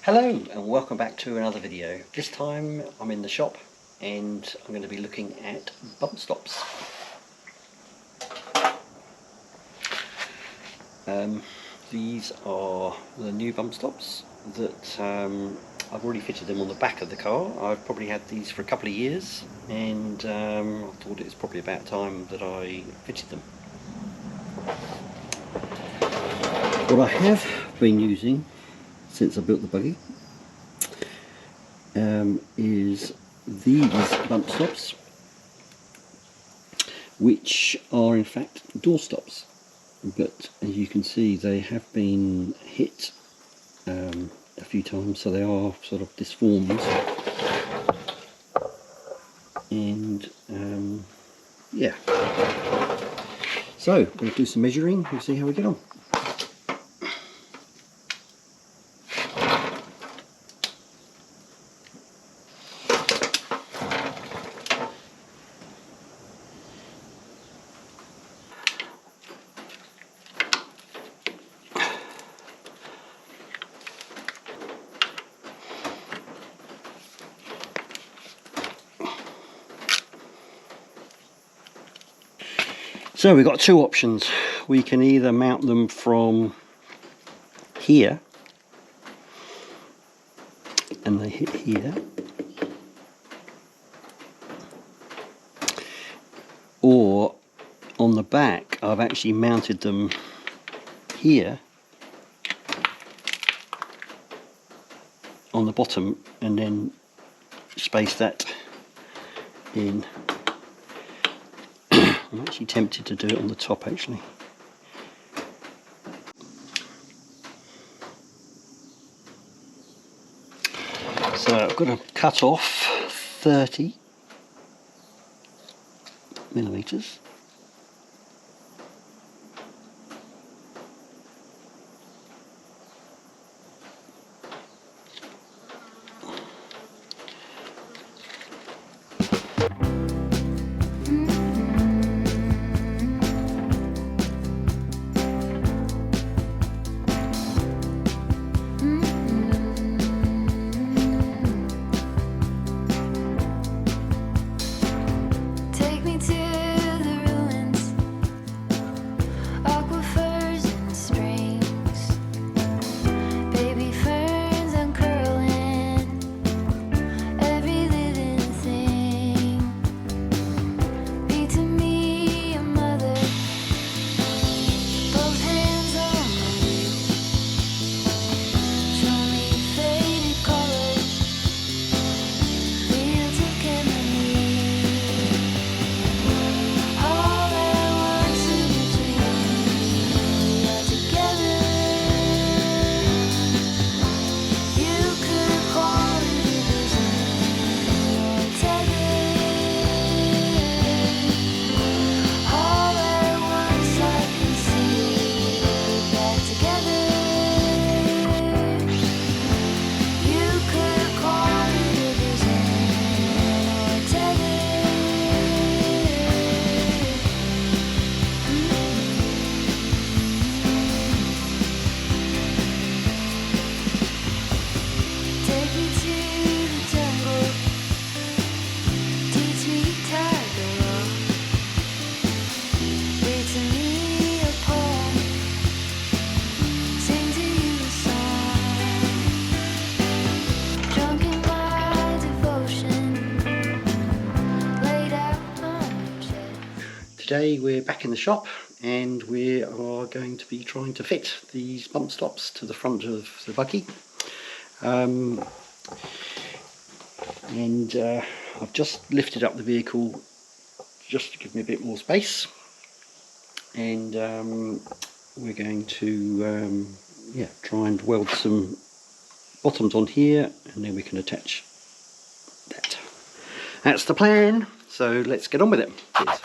Hello and welcome back to another video. This time I'm in the shop and I'm going to be looking at bump stops. These are the new bump stops that I've already fitted them on the back of the car. I've probably had these for a couple of years and I thought it was probably about time that I fitted them. What I have been using since I built the buggy is these bump stops, which are in fact door stops, but as you can see they have been hit a few times, so they are sort of disformed, and yeah, so we're going to do some measuring and see how we get on. So we've got two options. We can either mount them from here, and they hit here, or on the back I've actually mounted them here on the bottom and then space that in. I'm actually tempted to do it on the top actually. So I've got to cut off 30 millimeters. Today we're back in the shop and we are going to be trying to fit these bump stops to the front of the buggy. I've just lifted up the vehicle just to give me a bit more space, and we're going to try and weld some bottoms on here, and then we can attach that. That's the plan, so let's get on with it. Cheers.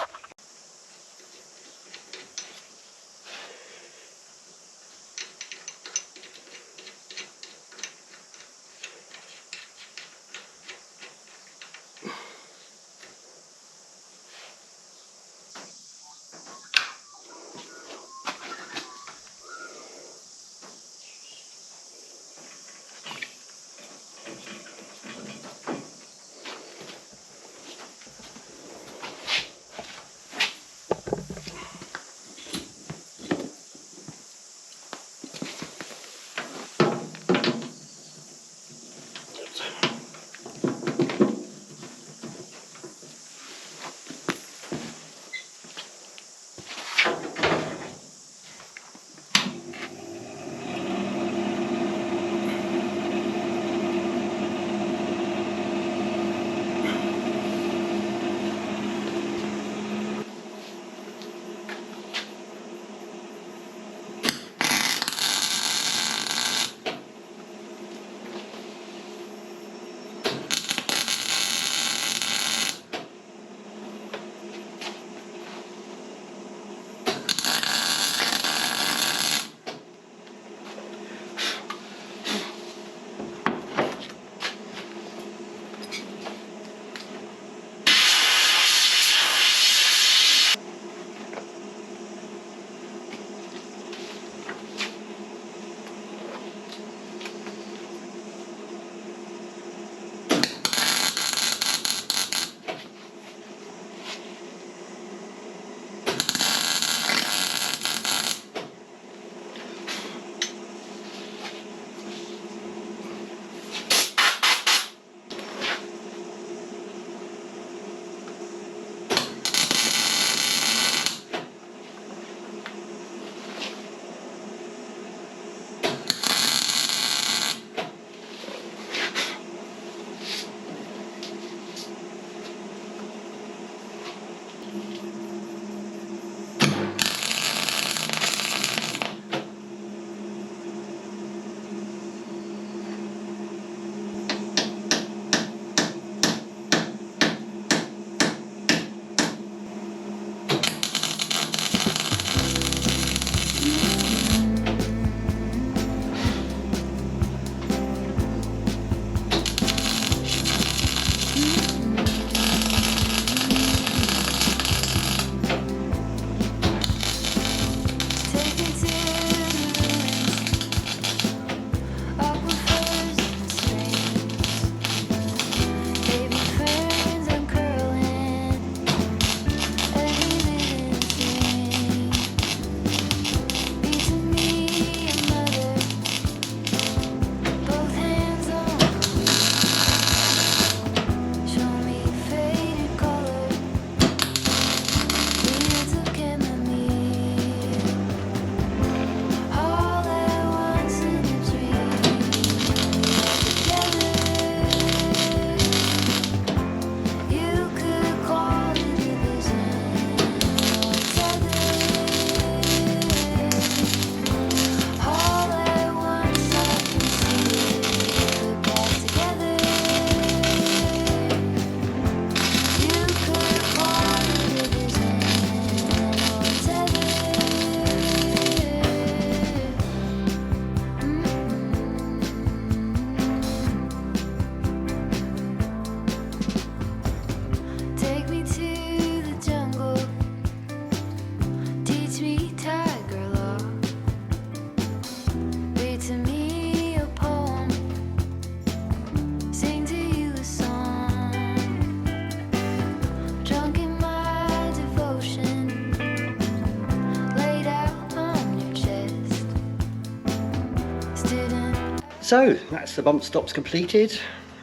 So that's the bump stops completed.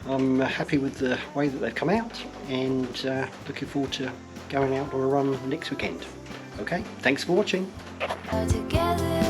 I'm happy with the way that they've come out, and looking forward to going out on a run next weekend. Okay, thanks for watching. Together.